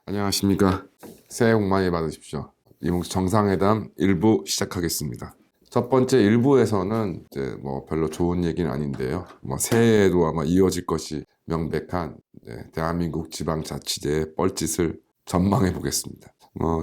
안녕하십니까. 새해 복 많이 받으십시오. 이몽수 정상회담 1부 시작하겠습니다. 첫 번째 1부에서는 이제 뭐 별로 좋은 얘기는 아닌데요. 뭐 새해에도 아마 이어질 것이 명백한 대한민국 지방자치제의 뻘짓을 전망해 보겠습니다.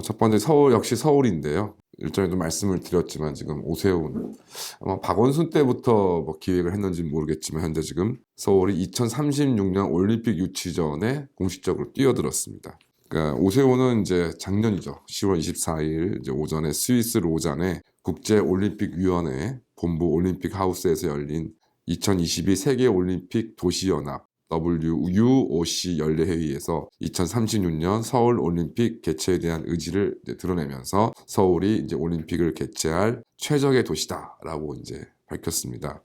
첫 번째 역시 서울인데요. 일전에도 말씀을 드렸지만 지금 오세훈 아마 박원순 때부터 뭐 기획을 했는지 모르겠지만 현재 지금 서울이 2036년 올림픽 유치 전에 공식적으로 뛰어들었습니다. 그러니까 오세훈은 이제 작년이죠. 10월 24일 이제 오전에 스위스 로잔에 국제올림픽위원회 본부 올림픽 하우스에서 열린 2022 세계올림픽 도시연합 WUOC 연례회의에서 2036년 서울 올림픽 개최에 대한 의지를 드러내면서 서울이 이제 올림픽을 개최할 최적의 도시다라고 이제 밝혔습니다.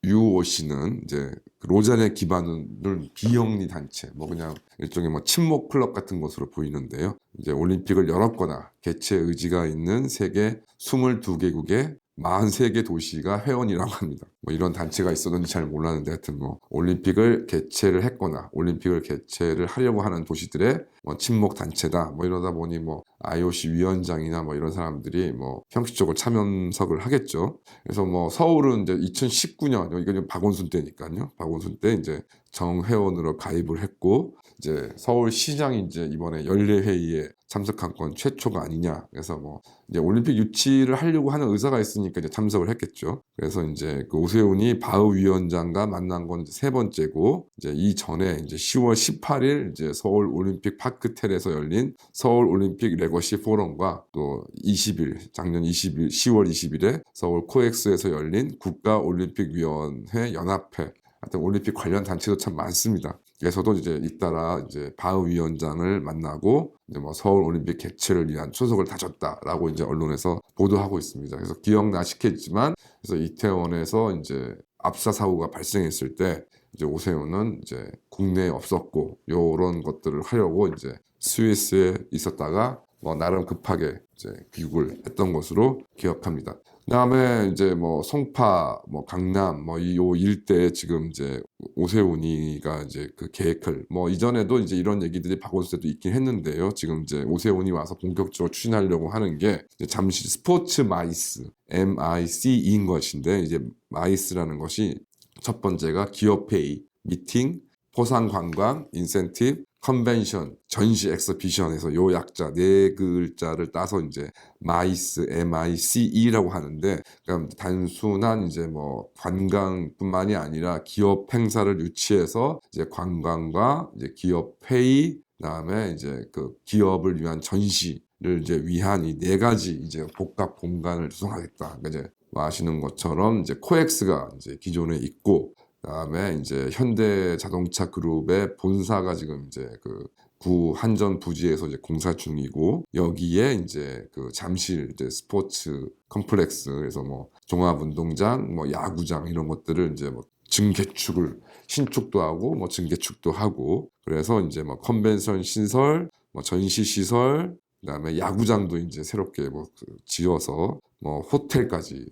WUOC는 이제 로잔에 기반을 비영리 단체, 뭐 그냥 일종의 뭐 친목 클럽 같은 것으로 보이는데요. 이제 올림픽을 열었거나 개최 의지가 있는 세계 22개국의 43개 도시가 회원이라고 합니다. 뭐 이런 단체가 있었는지 잘 몰랐는데 하여튼 뭐 올림픽을 개최를 했거나 올림픽을 개최를 하려고 하는 도시들의 뭐 친목 단체다. 뭐 이러다 보니 뭐 IOC 위원장이나 뭐 이런 사람들이 뭐 형식적으로 참석을 하겠죠. 그래서 뭐 서울은 이제 2019년 이거 박원순 때니까요. 박원순 때 이제 정회원으로 가입을 했고 이제 서울시장이 이제 이번에 연례회의에 참석한 건 최초가 아니냐. 그래서 뭐 이제 올림픽 유치를 하려고 하는 의사가 있으니까 이제 참석을 했겠죠. 그래서 이제 그 오세훈이 바흐 위원장과 만난 건 이제 세 번째고 이제 이전에 이제 10월 18일 이제 서울 올림픽 파크텔에서 열린 서울 올림픽 레거시 포럼과 또 20일 작년 20일 10월 20일에 서울 코엑스에서 열린 국가올림픽위원회 연합회 하여튼 올림픽 관련 단체도 참 많습니다. 그래서도 이제 잇따라 이제 바흐 위원장을 만나고 이제 뭐 서울 올림픽 개최를 위한 초석을 다졌다라고 이제 언론에서 보도하고 있습니다. 그래서 기억나시겠지만 그래서 이태원에서 이제 압사 사고가 발생했을 때 이제 오세훈은 이제 국내에 없었고 요런 것들을 하려고 이제 스위스에 있었다가 뭐 나름 급하게 이제 귀국을 했던 것으로 기억합니다. 그다음에 이제 뭐 송파, 뭐 강남, 뭐 요 일대에 지금 이제 오세훈이가 이제 그 계획을 뭐 이전에도 이제 이런 얘기들이 박원순 때도 있긴 했는데요. 지금 이제 오세훈이 와서 본격적으로 추진하려고 하는 게 이제 잠시 스포츠 마이스, MIC인 것인데 이제 마이스라는 것이 첫 번째가 기업 회의, 미팅, 포상 관광, 인센티브, 컨벤션, 전시 엑스비션에서 요 약자 네 글자를 따서 이제 마이스, MICE라고 하는데 그러니까 단순한 이제 뭐 관광뿐만이 아니라 기업 행사를 유치해서 이제 관광과 이제 기업 회의 그다음에 이제 그 기업을 위한 전시를 이제 위한 이 네 가지 이제 복합 공간을 조성하겠다. 그러니까 이제 뭐 아시는 것처럼 이제 코엑스가 이제 기존에 있고 그다음에 이제 현대 자동차 그룹의 본사가 지금 이제 그 구 한전 부지에서 이제 공사 중이고 여기에 이제 그 잠실 이제 스포츠 컴플렉스 그래서 뭐 종합운동장, 뭐 야구장 이런 것들을 이제 뭐 증개축을 신축도 하고 뭐 증개축도 하고 그래서 이제 뭐 컨벤션 시설, 뭐 전시 시설 그다음에 야구장도 이제 새롭게 뭐 지어서 뭐 호텔까지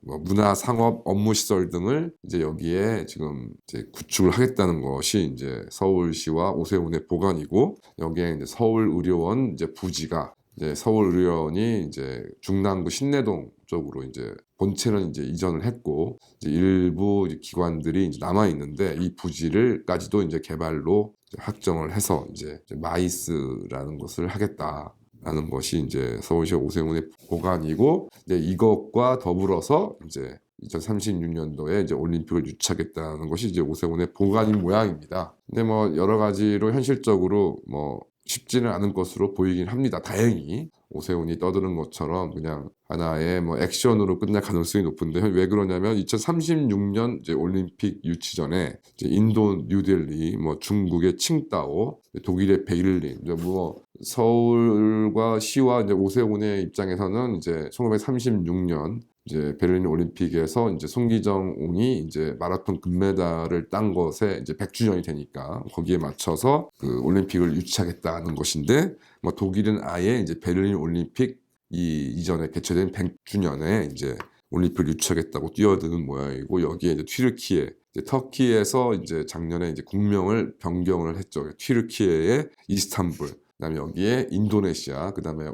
뭐 문화 상업 업무 시설 등을 이제 여기에 지금 이제 구축을 하겠다는 것이 이제 서울시와 오세훈의 보관이고 여기에 이제 서울의료원 이제 부지가 이제 서울의료원이 이제 중랑구 신내동 쪽으로 이제 본체는 이제 이전을 했고 이제 일부 기관들이 이제 남아 있는데 이 부지를까지도 이제 개발로 이제 확정을 해서 이제 마이스라는 것을 하겠다. 라는 것이 이제 서울시 오세훈의 보관이고 이제 이것과 더불어서 이제 2036년도에 이제 올림픽을 유치하겠다는 것이 이제 오세훈의 보관인 모양입니다. 근데 뭐 여러 가지로 현실적으로 뭐 쉽지는 않은 것으로 보이긴 합니다. 다행히 오세훈이 떠드는 것처럼 그냥 하나의 뭐 액션으로 끝날 가능성이 높은데 왜 그러냐면 2036년 이제 올림픽 유치 전에 이제 인도 뉴델리, 뭐 중국의 칭다오, 독일의 베를린, 이제 뭐 서울과 시와 이제 오세훈의 입장에서는 이제 1936년 이제 베를린 올림픽에서 이제 송기정이 이제 마라톤 금메달을 딴 것에 이제 100주년이 되니까 거기에 맞춰서 그 올림픽을 유치하겠다는 것인데 뭐 독일은 아예 이제 베를린 올림픽 이전에 개최된 100주년에 이제 올림픽을 유치하겠다고 뛰어드는 모양이고 여기에 이제 튀르키예 이제 터키에서 이제 작년에 이제 국명을 변경을 했죠. 튀르키예의 이스탄불, 그다음에 여기에 인도네시아, 그다음에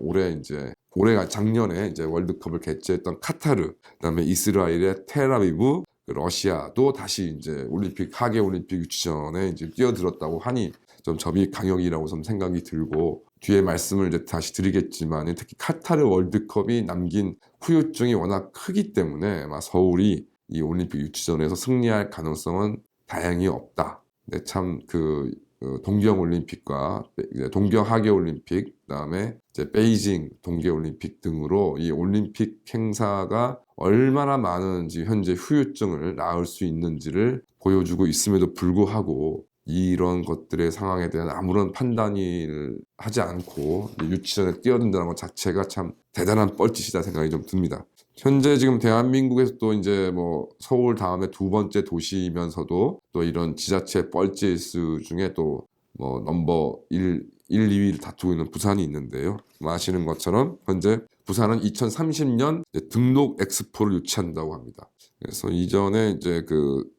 올해가 작년에 이제 월드컵을 개최했던 카타르, 그다음에 이스라엘의 텔아비브, 러시아도 다시 이제 하계 올림픽 유치전에 이제 뛰어들었다고 하니 좀 점이 강역이라고 좀 생각이 들고, 뒤에 말씀을 이제 다시 드리겠지만 특히 카타르 월드컵이 남긴 후유증이 워낙 크기 때문에 아마 서울이 이 올림픽 유치전에서 승리할 가능성은 다행히 없다. 네, 참 동경 올림픽과 동경 하계 올림픽, 그다음에 이제 베이징 동계 올림픽 등으로 이 올림픽 행사가 얼마나 많은 현재 후유증을 낳을 수 있는지를 보여주고 있음에도 불구하고 이런 것들의 상황에 대한 아무런 판단을 하지 않고 유치전에 뛰어든다는 것 자체가 참 대단한 뻘짓이다 생각이 좀 듭니다. 현재 지금 대한민국에서 또 이제 뭐 서울 다음에 두 번째 도시이면서도 또 이런 지자체 뻘짓 중에 또 뭐 넘버 1, 2위를 다투고 있는 부산이 있는데요. 아시는 것처럼 현재 부산은 2030년 등록 엑스포를 유치한다고 합니다. 그래서 이전에 이제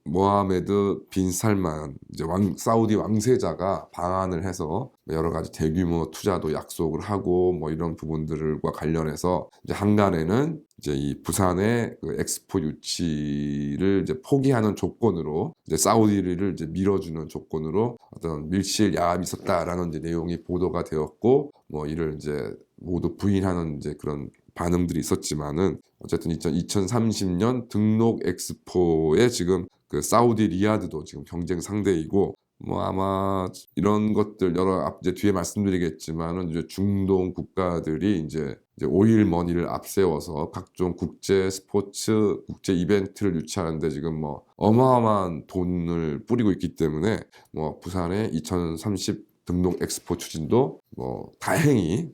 모하메드 빈 살만 이제 사우디 왕세자가 방한을 해서 여러 가지 대규모 투자도 약속을 하고 뭐 이런 부분들과 관련해서 이제 한간에는 이제 이 부산의 엑스포 유치를 이제 포기하는 조건으로 이제 사우디를 이제 밀어주는 조건으로 어떤 밀실 야합이 있었다라는 이제 내용이 보도가 되었고, 뭐 이를 이제 모두 부인하는 이제 그런 반응들이 있었지만은 어쨌든 2030년 등록 엑스포에 지금 사우디 리야드도 지금 경쟁 상대이고, 뭐 아마 이런 것들 이제 뒤에 말씀드리겠지만은 이제 중동 국가들이 이제 오일 머니를 앞세워서 각종 국제 스포츠, 국제 이벤트를 유치하는데 지금 뭐 어마어마한 돈을 뿌리고 있기 때문에 뭐 부산의 2030 등록 엑스포 추진도 뭐 다행히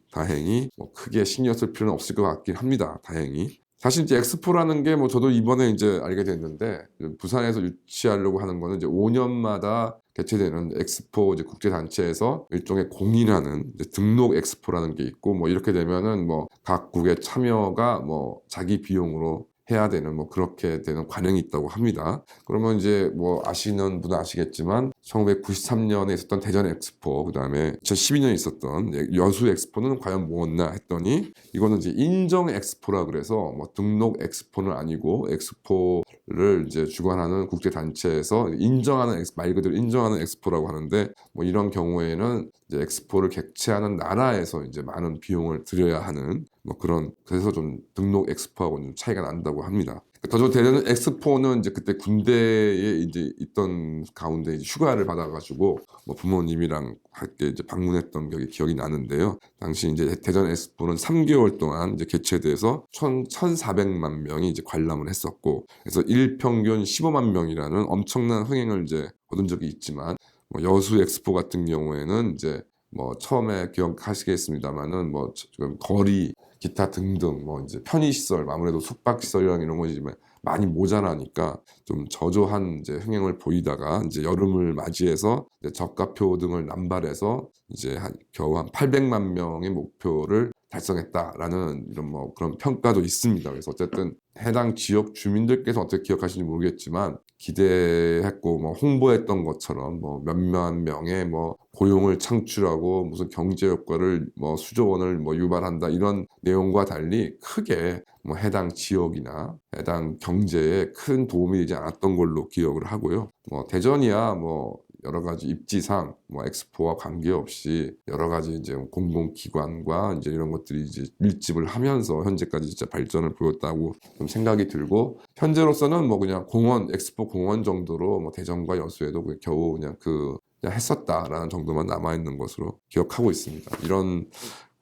뭐 크게 신경 쓸 필요는 없을 것 같긴 합니다. 다행히. 사실 이제 엑스포라는 게 뭐 저도 이번에 이제 알게 됐는데, 부산에서 유치하려고 하는 거는 이제 5년마다 개최되는 엑스포 이제 국제 단체에서 일종의 공인하는 이제 등록 엑스포라는 게 있고, 뭐 이렇게 되면은 뭐 각국의 참여가 뭐 자기 비용으로 해야 되는 뭐 그렇게 되는 관행이 있다고 합니다. 그러면 이제 뭐 아시는 분은 아시겠지만 1993년에 있었던 대전 엑스포, 그다음에 2012년에 있었던 여수 엑스포는 과연 뭐였나 했더니 이거는 이제 인정 엑스포라 그래서 뭐 등록 엑스포는 아니고 엑스포를 이제 주관하는 국제 단체에서 인정하는 말 그대로 인정하는 엑스포라고 하는데, 뭐 이런 경우에는 이제 엑스포를 개최하는 나라에서 이제 많은 비용을 들여야 하는 뭐 그래서 좀 등록 엑스포하고는 좀 차이가 난다고 합니다. 저 대전 엑스포는 이제 그때 군대에 이제 있던 가운데 이제 휴가를 받아가지고 뭐 부모님이랑 함께 이제 방문했던 기억이 나는데요. 당시 이제 대전 엑스포는 3개월 동안 이제 개최돼서 1,400만 명이 이제 관람을 했었고, 그래서 일평균 15만 명이라는 엄청난 흥행을 이제 얻은 적이 있지만, 뭐 여수 엑스포 같은 경우에는 이제 뭐 처음에 기억하시겠습니다만은 뭐 지금 거리 기타 등등 뭐 이제 편의시설, 아무래도 숙박시설이랑 이런 것이 많이 모자라니까 좀 저조한 이제 흥행을 보이다가 이제 여름을 맞이해서 이제 저가표 등을 남발해서 이제 겨우 한 800만 명의 목표를 달성했다라는 이런 뭐 그런 평가도 있습니다. 그래서 어쨌든 해당 지역 주민들께서 어떻게 기억하시는지 모르겠지만 기대했고 뭐 홍보했던 것처럼 뭐 몇몇 명의 뭐 고용을 창출하고 무슨 경제 효과를 뭐 수조 원을 뭐 유발한다 이런 내용과 달리 크게 뭐 해당 지역이나 해당 경제에 큰 도움이 되지 않았던 걸로 기억을 하고요. 뭐 대전이야 뭐 여러 가지 입지상 뭐 엑스포와 관계없이 여러 가지 이제 공공기관과 이제 이런 것들이 이제 밀집을 하면서 현재까지 진짜 발전을 보였다고 좀 생각이 들고, 현재로서는 뭐 그냥 엑스포 공원 정도로 뭐 대전과 여수에도 겨우 그냥 했었다라는 정도만 남아 있는 것으로 기억하고 있습니다. 이런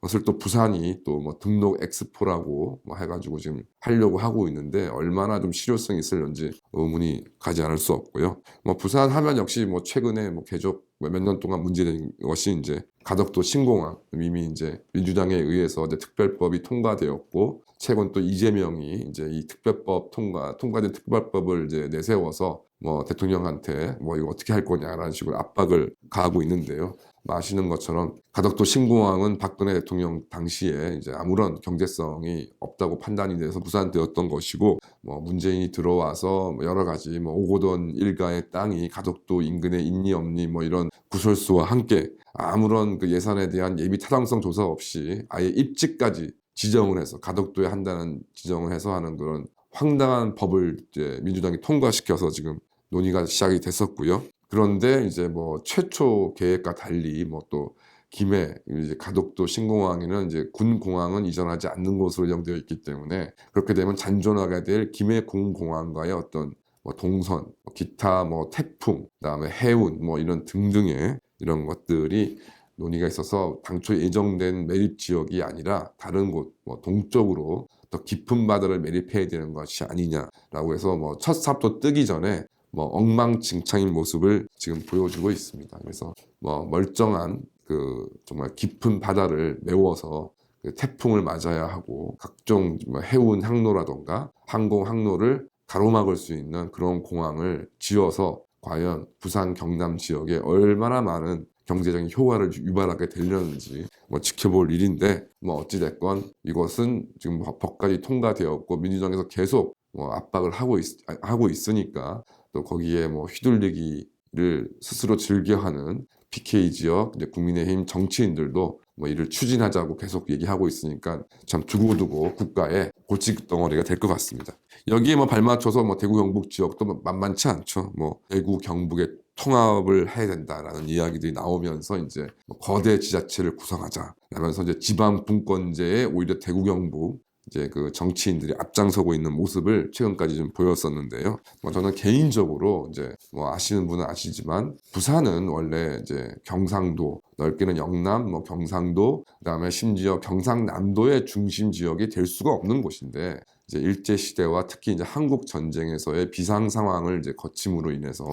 것을 또 부산이 또 뭐 등록 엑스포라고 뭐 해가지고 지금 하려고 하고 있는데 얼마나 좀 실효성이 있을런지 의문이 가지 않을 수 없고요. 뭐 부산 하면 역시 뭐 최근에 뭐 계속 몇 년 동안 문제된 것이 이제 가덕도 신공항, 이미 이제 민주당에 의해서 이제 특별법이 통과되었고, 최근 또 이재명이 이제 이 통과된 특별법을 이제 내세워서 뭐 대통령한테 뭐 이거 어떻게 할 거냐라는 식으로 압박을 가하고 있는데요. 아시는 것처럼 가덕도 신공항은 박근혜 대통령 당시에 이제 아무런 경제성이 없다고 판단이 돼서 무산되었던 것이고, 뭐 문재인이 들어와서 뭐 여러 가지 뭐 오고돈 일가의 땅이 가덕도 인근에 있니 없니 뭐 이런 구설수와 함께 아무런 그 예산에 대한 예비 타당성 조사 없이 아예 입지까지 지정을 해서 가덕도에 한다는 지정을 해서 하는 그런 황당한 법을 이제 민주당이 통과시켜서 지금 논의가 시작이 됐었고요. 그런데 이제 뭐 최초 계획과 달리 뭐 또 김해 이제 가덕도 신공항에는 이제 군 공항은 이전하지 않는 것으로 예정되어 있기 때문에 그렇게 되면 잔존하게 될 김해 군공항과의 어떤 뭐 동선, 뭐 기타 뭐 태풍, 그다음에 해운 뭐 이런 등등의 이런 것들이 논의가 있어서 당초 예정된 매립 지역이 아니라 다른 곳, 뭐 동쪽으로 더 깊은 바다를 매립해야 되는 것이 아니냐라고 해서 뭐 첫 삽도 뜨기 전에 뭐 엉망진창인 모습을 지금 보여주고 있습니다. 그래서 뭐 멀쩡한 그 정말 깊은 바다를 메워서 그 태풍을 맞아야 하고 각종 뭐 해운 항로라던가 항공 항로를 가로막을 수 있는 그런 공항을 지어서 과연 부산 경남 지역에 얼마나 많은 경제적인 효과를 유발하게 되려는지 뭐 지켜볼 일인데, 뭐 어찌됐건 이것은 지금 법까지 통과되었고 민주당에서 계속 뭐 압박을 하고 있으니까 또 거기에 뭐 휘둘리기를 스스로 즐겨하는 PK 지역 이제 국민의힘 정치인들도 뭐 이를 추진하자고 계속 얘기하고 있으니까 참 두고두고 국가의 골칫덩어리가 될 것 같습니다. 여기에 뭐 발맞춰서 뭐 대구 경북 지역도 만만치 않죠. 뭐 대구 경북의 통합을 해야 된다라는 이야기들이 나오면서 이제 뭐 거대 지자체를 구성하자 라면서 이제 지방 분권제에 오히려 대구 경북 이제 그 정치인들이 앞장서고 있는 모습을 최근까지 좀 보였었는데요. 뭐 저는 개인적으로 이제 뭐 아시는 분은 아시지만 부산은 원래 이제 경상도, 넓게는 영남, 뭐 경상도, 그다음에 심지어 경상남도의 중심 지역이 될 수가 없는 곳인데, 이제 일제 시대와 특히 이제 한국 전쟁에서의 비상 상황을 이제 거침으로 인해서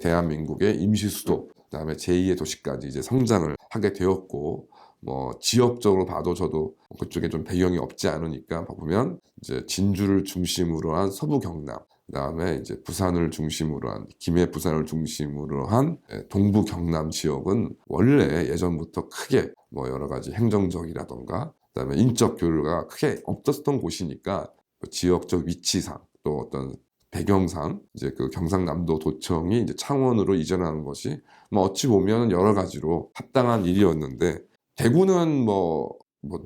대한민국의 임시 수도, 그다음에 제2의 도시까지 이제 성장을 하게 되었고, 뭐 지역적으로 봐도 저도 그쪽에 좀 배경이 없지 않으니까 보면 이제 진주를 중심으로 한 서부 경남, 그다음에 이제 부산을 중심으로 한 김해 부산을 중심으로 한 동부 경남 지역은 원래 예전부터 크게 뭐 여러 가지 행정적이라던가 그다음에 인적 교류가 크게 없었던 곳이니까 지역적 위치상 또 어떤 배경상 이제 그 경상남도 도청이 이제 창원으로 이전하는 것이 뭐 어찌 보면 여러 가지로 합당한 일이었는데, 대구는 뭐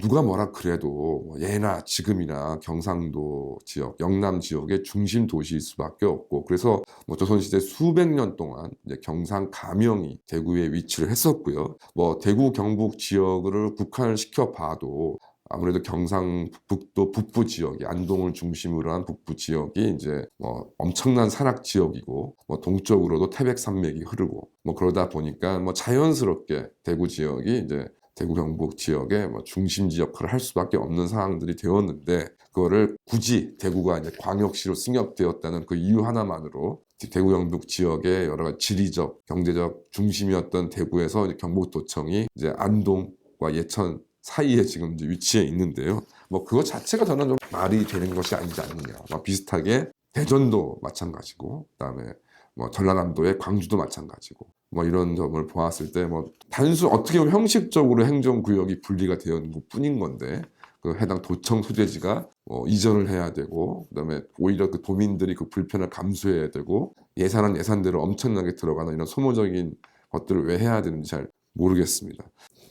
누가 뭐라 그래도 뭐 예나 지금이나 경상도 지역, 영남 지역의 중심 도시일 수밖에 없고, 그래서 뭐 조선시대 수백 년 동안 이제 경상 가명이 대구에 위치를 했었고요. 뭐 대구 경북 지역을 국한을 시켜봐도 아무래도 경상북도 북부 지역이 안동을 중심으로 한 북부 지역이 이제 뭐 엄청난 산악 지역이고, 뭐 동쪽으로도 태백산맥이 흐르고, 뭐 그러다 보니까 뭐 자연스럽게 대구 지역이 이제 대구 경북 지역의 뭐 중심지 역할을 할 수밖에 없는 상황들이 되었는데, 그거를 굳이 대구가 이제 광역시로 승격되었다는 그 이유 하나만으로 대구 경북 지역의 여러 가지 지리적, 경제적 중심이었던 대구에서 이제 경북도청이 이제 안동과 예천 사이에 지금 이제 위치해 있는데요. 뭐 그것 자체가 저는 좀 말이 되는 것이 아니지 않느냐. 뭐 비슷하게 대전도 마찬가지고, 그다음에 뭐 전라남도의 광주도 마찬가지고, 뭐 이런 점을 보았을 때 뭐 단순 어떻게 보면 형식적으로 행정구역이 분리가 되어 있는 것뿐인 건데, 그 해당 도청 소재지가 이전을 해야 되고, 그다음에 오히려 그 도민들이 그 불편을 감수해야 되고, 예산은 예산대로 엄청나게 들어가는 이런 소모적인 것들을 왜 해야 되는지 잘 모르겠습니다.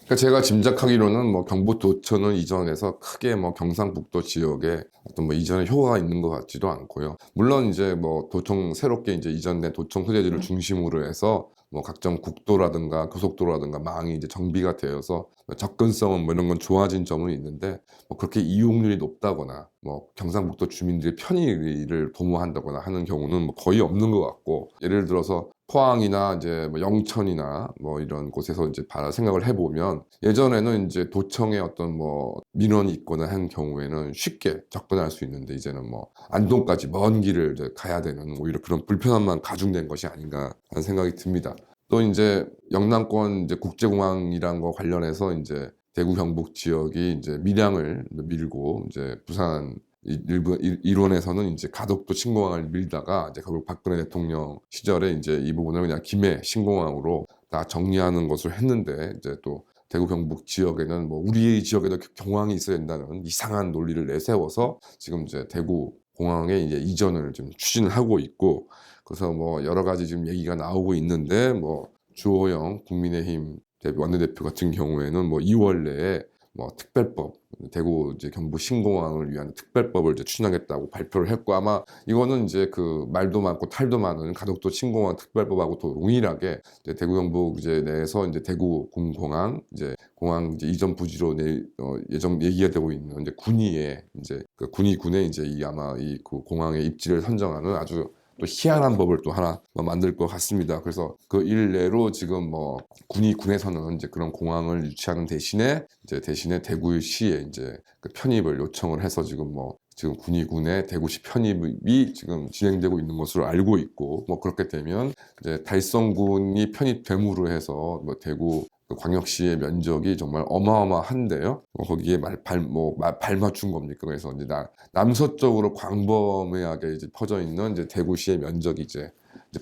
그러니까 제가 짐작하기로는 뭐 경북도청을 이전해서 크게 뭐 경상북도 지역에 어떤 뭐 이전의 효과가 있는 것 같지도 않고요. 물론 이제 뭐 도청 새롭게 이제 이전된 도청 소재지를 중심으로 해서 뭐 각종 국도라든가 고속도로라든가 망이 이제 정비가 되어서 접근성은 뭐 이런 건 좋아진 점은 있는데, 뭐 그렇게 이용률이 높다거나 뭐 경상북도 주민들의 편의를 도모한다거나 하는 경우는 뭐 거의 없는 것 같고, 예를 들어서 포항이나 이제 뭐 영천이나 뭐 이런 곳에서 이제 생각을 해보면, 예전에는 이제 도청에 어떤 뭐 민원이 있거나 한 경우에는 쉽게 접근할 수 있는데, 이제는 뭐 안동까지 먼 길을 이제 가야 되는 오히려 그런 불편함만 가중된 것이 아닌가 하는 생각이 듭니다. 또 이제 영남권 이제 국제공항이란 거 관련해서 이제 대구 경북 지역이 이제 밀양을 밀고 이제 부산 일부 일원에서는 이제 가덕도 신공항을 밀다가 이제 결국 박근혜 대통령 시절에 이제 이 부분을 그냥 김해 신공항으로 다 정리하는 것을 했는데, 이제 또 대구 경북 지역에는 뭐 우리의 지역에도 공항이 있어야 된다는 이상한 논리를 내세워서 지금 이제 대구 공항에 이제 이전을 좀 추진을 하고 있고, 그래서 뭐 여러 가지 지금 얘기가 나오고 있는데, 뭐 주호영 국민의힘 원내대표 같은 경우에는 뭐 2월 내에 뭐 특별법, 대구 이제 경북 신공항을 위한 특별법을 이제 추진하겠다고 발표를 했고, 아마 이거는 이제 그 말도 많고 탈도 많은 가덕도 신공항 특별법하고 또 동일하게 이제 대구 경북 이제 내에서 이제 대구 공항 이제 공항 이제 이전 부지로 예정 얘기가 되고 있는 이제 군위에 이제 그 군위군에 이제 이 아마 이 그 공항의 입지를 선정하는 아주 또 희한한 법을 또 하나 만들 것 같습니다. 그래서 그 일례로 지금 뭐 군에서는 이제 그런 공항을 유치하는 대신에 대구시에 이제 그 편입을 요청을 해서 지금 군의 대구시 편입이 지금 진행되고 있는 것으로 알고 있고, 뭐 그렇게 되면 이제 달성군이 편입됨으로 해서 뭐 대구 그 광역시의 면적이 정말 어마어마한데요. 거기에 발맞춘 겁니까? 그래서 이제 남서쪽으로 광범위하게 이제 퍼져 있는 이제 대구시의 면적이 이제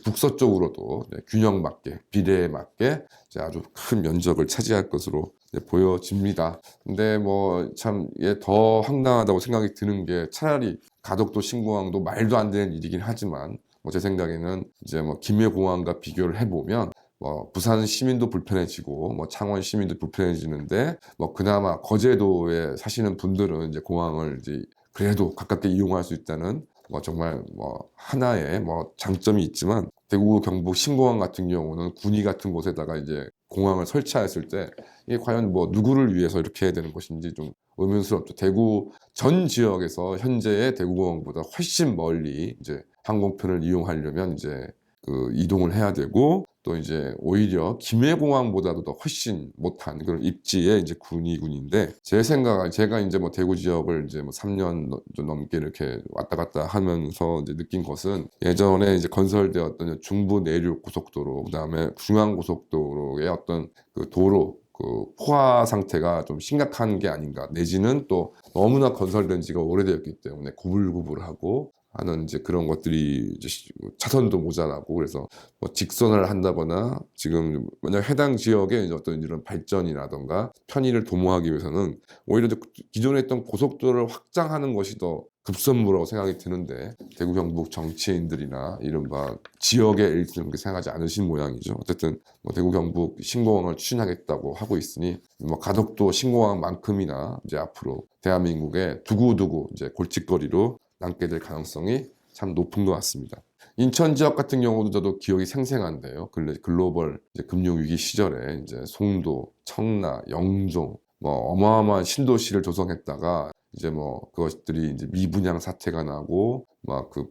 북서쪽으로도 균형 맞게 비례에 맞게 이제 아주 큰 면적을 차지할 것으로 보여집니다. 근데 뭐 참 더 황당하다고 생각이 드는 게, 차라리 가덕도 신공항도 말도 안 되는 일이긴 하지만 뭐 제 생각에는 이제 뭐 김해공항과 비교를 해보면 뭐 부산 시민도 불편해지고 뭐 창원 시민도 불편해지는데, 뭐 그나마 거제도에 사시는 분들은 이제 공항을 이제 그래도 가깝게 이용할 수 있다는 뭐 정말 뭐 하나의 뭐 장점이 있지만, 대구 경북 신공항 같은 경우는 군위 같은 곳에다가 이제 공항을 설치했을 때 이게 과연 뭐 누구를 위해서 이렇게 해야 되는 것인지 좀 의문스럽죠. 대구 전 지역에서 현재의 대구공항보다 훨씬 멀리 이제 항공편을 이용하려면 이제 그 이동을 해야 되고, 또 이제 오히려 김해공항보다도 더 훨씬 못한 그런 입지에 이제 군인데, 제 생각은 제가 이제 뭐 대구 지역을 이제 뭐 3년 좀 넘게 이렇게 왔다 갔다 하면서 이제 느낀 것은, 예전에 이제 건설되었던 중부 내륙 고속도로, 그다음에 중앙 고속도로의 어떤 그 도로 그 포화 상태가 좀 심각한 게 아닌가, 내지는 또 너무나 건설된 지가 오래되었기 때문에 구불구불하고 하는 이제 그런 것들이 이제 차선도 모자라고, 그래서 뭐 직선을 한다거나 지금 만약 해당 지역에 이제 어떤 이런 발전이라던가 편의를 도모하기 위해서는 오히려 기존에 있던 고속도로를 확장하는 것이 더 급선무라고 생각이 드는데, 대구 경북 정치인들이나 이른바 지역의 엘리트는 그렇게 생각하지 않으신 모양이죠. 어쨌든 뭐 대구 경북 신공항을 추진하겠다고 하고 있으니, 뭐 가덕도 신공항만큼이나 이제 앞으로 대한민국의 두고두고 이제 골칫거리로 남게 될 가능성이 참 높은 것 같습니다. 인천 지역 같은 경우도 저도 기억이 생생한데요. 글로벌 이제 금융위기 시절에 이제 송도, 청라, 영종 뭐 어마어마한 신도시를 조성했다가 이제 뭐 그것들이 이제 미분양 사태가 나고 막 그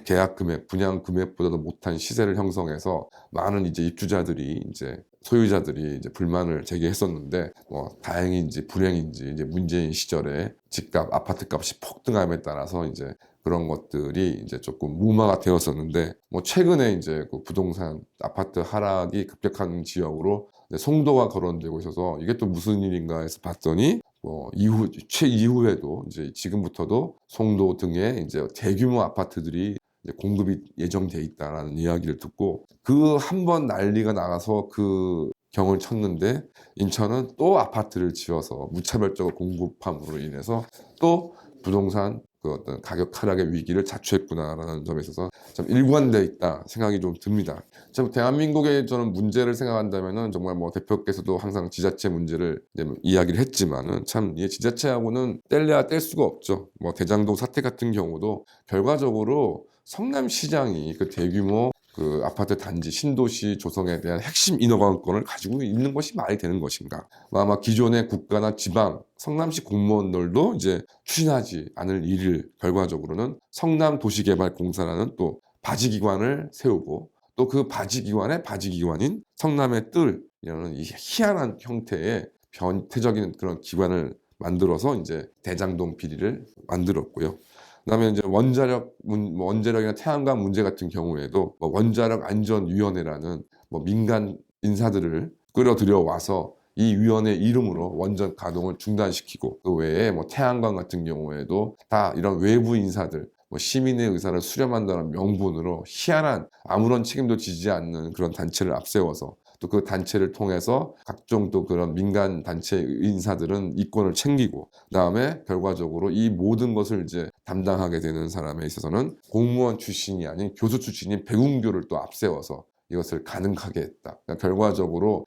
계약 금액, 분양 금액보다도 못한 시세를 형성해서 많은 이제 입주자들이 이제 소유자들이 이제 불만을 제기했었는데, 뭐 다행인지 불행인지 이제 문재인 시절에 집값, 아파트 값이 폭등함에 따라서 이제 그런 것들이 이제 조금 무마가 되었었는데, 뭐 최근에 이제 그 부동산 아파트 하락이 급격한 지역으로 송도가 거론되고 있어서 이게 또 무슨 일인가 해서 봤더니, 뭐 이후에도 이제 지금부터도 송도 등에 이제 대규모 아파트들이 이제 공급이 예정돼 있다라는 이야기를 듣고, 그 한 번 난리가 나가서 그 경을 쳤는데, 인천은 또 아파트를 지어서 무차별적으로 공급함으로 인해서 또 부동산 그 어떤 가격 하락의 위기를 자초했구나라는 점에 있어서 참 일관돼 있다 생각이 좀 듭니다. 참 대한민국의 저는 문제를 생각한다면은, 정말 뭐 대표께서도 항상 지자체 문제를 이제 이야기를 했지만은, 참 이 지자체하고는 뗄래야 뗄 수가 없죠. 뭐 대장동 사태 같은 경우도 결과적으로 성남시장이 그 대규모 그 아파트 단지 신도시 조성에 대한 핵심 인허가권을 가지고 있는 것이 말이 되는 것인가? 아마 기존의 국가나 지방 성남시 공무원들도 이제 추진하지 않을 일을 결과적으로는 성남도시개발공사라는 또 바지기관을 세우고, 또 그 바지기관의 바지기관인 성남의 뜰이라는 이 희한한 형태의 변태적인 그런 기관을 만들어서 이제 대장동 비리를 만들었고요. 그다음에 이제 원자력이나 태양광 문제 같은 경우에도 뭐 원자력 안전위원회라는 뭐 민간 인사들을 끌어들여 와서 이 위원회 이름으로 원전 가동을 중단시키고 그 외에 뭐 태양광 같은 경우에도 다 이런 외부 인사들 뭐 시민의 의사를 수렴한다는 명분으로 희한한 아무런 책임도 지지 않는 그런 단체를 앞세워서 또 그 단체를 통해서 각종 또 그런 민간 단체 인사들은 이권을 챙기고 그다음에 결과적으로 이 모든 것을 이제 담당하게 되는 사람에 있어서는 공무원 출신이 아닌 교수 출신인 백운교를 또 앞세워서 이것을 가능하게 했다. 그러니까 결과적으로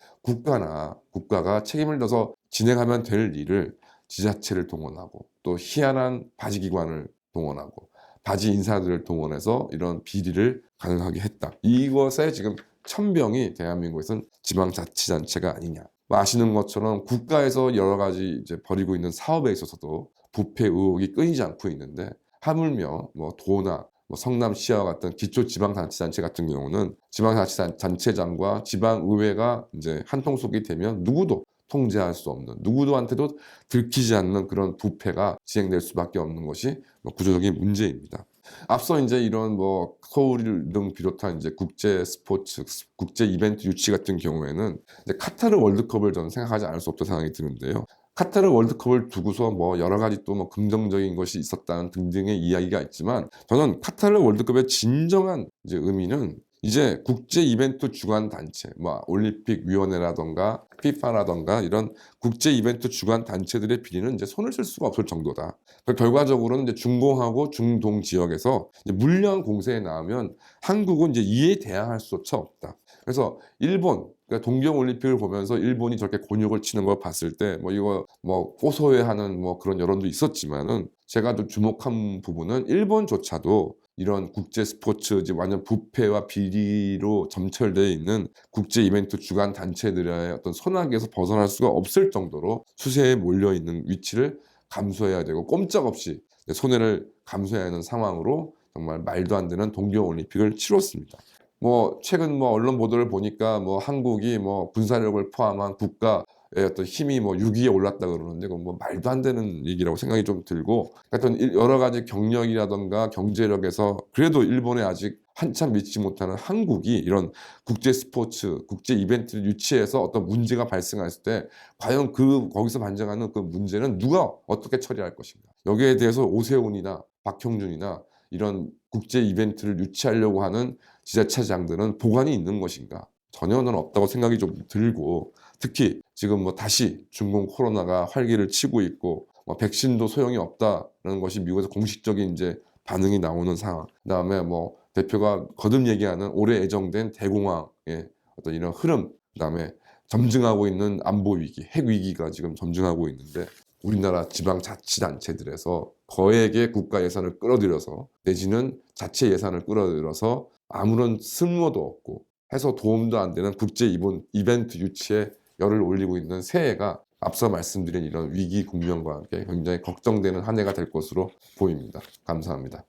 국가가 책임을 져서 진행하면 될 일을 지자체를 동원하고 또 희한한 바지기관을 동원하고 바지 인사들을 동원해서 이런 비리를 가능하게 했다. 이것에 지금 천병이 대한민국에서는 지방자치단체가 아니냐. 아시는 것처럼 국가에서 여러 가지 이제 벌이고 있는 사업에 있어서도 부패 의혹이 끊이지 않고 있는데 하물며 뭐 도나 뭐 성남시와 같은 기초지방자치단체 같은 경우는 지방자치단체장과 지방의회가 이제 한통속이 되면 누구도 통제할 수 없는 누구도한테도 들키지 않는 그런 부패가 진행될 수밖에 없는 것이 구조적인 문제입니다. 앞서 이제 이런 뭐 서울 등 비롯한 이제 국제 스포츠, 국제 이벤트 유치 같은 경우에는 이제 카타르 월드컵을 저는 생각하지 않을 수 없다는 생각이 드는데요. 카타르 월드컵을 두고서 뭐 여러 가지 또 뭐 긍정적인 것이 있었다는 등등의 이야기가 있지만 저는 카타르 월드컵의 진정한 이제 의미는 이제 국제 이벤트 주관 단체, 뭐 올림픽 위원회라던가 피파라던가 이런 국제 이벤트 주관 단체들의 비리는 이제 손을 쓸 수가 없을 정도다. 결과적으로는 이제 중공하고 중동 지역에서 이제 물량 공세에 나오면 한국은 이제 이에 대항할 수조차 없다. 그래서 일본, 그러니까 동경 올림픽을 보면서 일본이 저렇게 곤욕을 치는 걸 봤을 때 뭐 이거 뭐 고소해하는 뭐 그런 여론도 있었지만은 제가 좀 주목한 부분은 일본조차도 이런 국제 스포츠 완전 부패와 비리로 점철되어 있는 국제 이벤트 주관 단체들의 어떤 손아귀에서 벗어날 수가 없을 정도로 수세에 몰려 있는 위치를 감수해야 되고 꼼짝없이 손해를 감수해야 하는 상황으로 정말 말도 안 되는 동계올림픽을 치렀습니다. 뭐 최근 뭐 언론 보도를 보니까 뭐 한국이 뭐 군사력을 포함한 국가의 어떤 힘이 뭐 6위에 올랐다 그러는데 그건 뭐 말도 안 되는 얘기라고 생각이 좀 들고 하여튼 여러 가지 경력이라던가 경제력에서 그래도 일본에 아직 한참 미치지 못하는 한국이 이런 국제 스포츠, 국제 이벤트를 유치해서 어떤 문제가 발생했을 때 과연 거기서 반증하는 그 문제는 누가 어떻게 처리할 것인가. 여기에 대해서 오세훈이나 박형준이나 이런 국제 이벤트를 유치하려고 하는 지자체장들은 보관이 있는 것인가. 전혀는 없다고 생각이 좀 들고 특히 지금 뭐 다시 중공 코로나가 활기를 치고 있고 뭐 백신도 소용이 없다는 것이 미국에서 공식적인 이제 반응이 나오는 상황. 그다음에 뭐 대표가 거듭 얘기하는 올해 예정된 대공황의 어떤 이런 흐름. 그다음에 점증하고 있는 안보 위기, 핵 위기가 지금 점증하고 있는데 우리나라 지방자치단체들에서 거액의 국가 예산을 끌어들여서 내지는 자체 예산을 끌어들여서 아무런 쓸모도 없고 해서 도움도 안 되는 국제 이벤트 유치에 열을 올리고 있는 새해가 앞서 말씀드린 이런 위기 국면과 함께 굉장히 걱정되는 한 해가 될 것으로 보입니다. 감사합니다.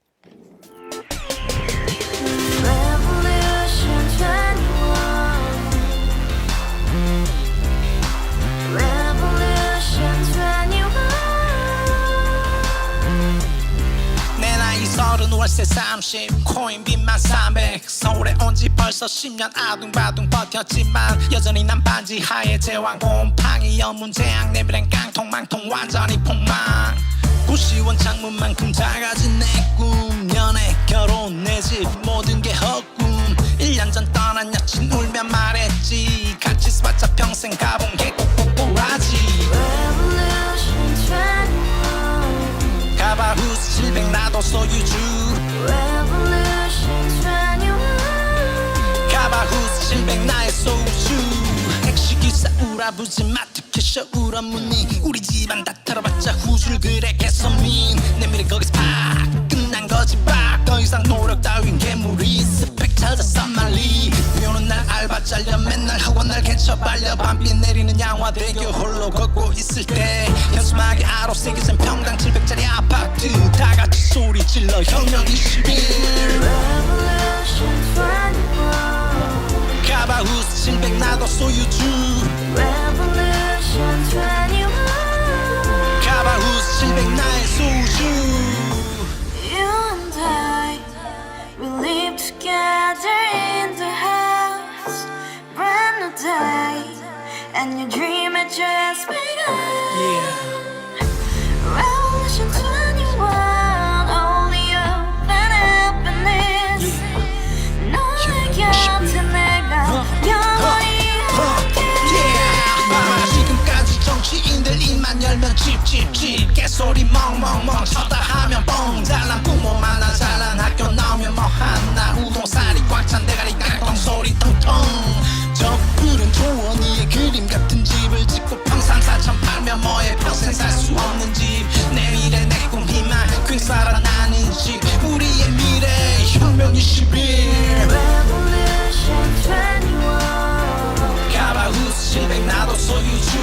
월세 30 코인빚만 300 서울에 온 지 벌써 10년 아둥바둥 버텼지만 여전히 난 반지 하에 제왕 곰팡이 연문제약 내비랜 깡통망통 완전히 폭망 고시원 창문만큼 작아진 내 꿈 연애 결혼 내 집 모든 게 헛꿈 1년 전 떠난 여친 울면 말했지 같이 써봤자 평생 가본 게 꼭꼭꼭하지 가바후스 700 나도 소유주 가바후스 700 나의 소주 택시기사 우라부지 마트 캐셔 울어무니 우리 집안 다 털어봤자 후줄 그래 개선민 내 미래 거기서 팍 끝난 거지 팍더 이상 노력 따윈 괴물이 스펙 찾아서 말리 비오는 날 알바 잘려 맨날 학원 날 개쳐 발려 밤비 내리는 양화대교 홀로 걷고 있을 때 현수막에 아로 새겨진 평당 700짜리 아파트 다같이 소리 질러 혁명 21 가바후스 700 나도 소유주 가바후스 700 나의 소주 You and I, we live together in the house. Brand new day, and you dream it just begun. Yeah. Revolution 21, only open happiness. 너의 곁에 내가 영원히 함께. 지금까지 정치인들 입만 열면 찝찝찝 개소리 멍멍멍 쳤다 하면 뻥 잘난 부모 만나 잘난 학교 나오면 뭐 하나 우동살이 꽉 찬 대가리 깡통 소리 텅텅 저 푸른 초원 위에 그림 같은 집을 짓고 평상사천 팔면 뭐해 평생 살 수 없는 집 내 미래 내 꿈 희망 그 살아나는 집 우리의 미래 혁명 21 Revolution 21. 가바우스 700 나도 소유주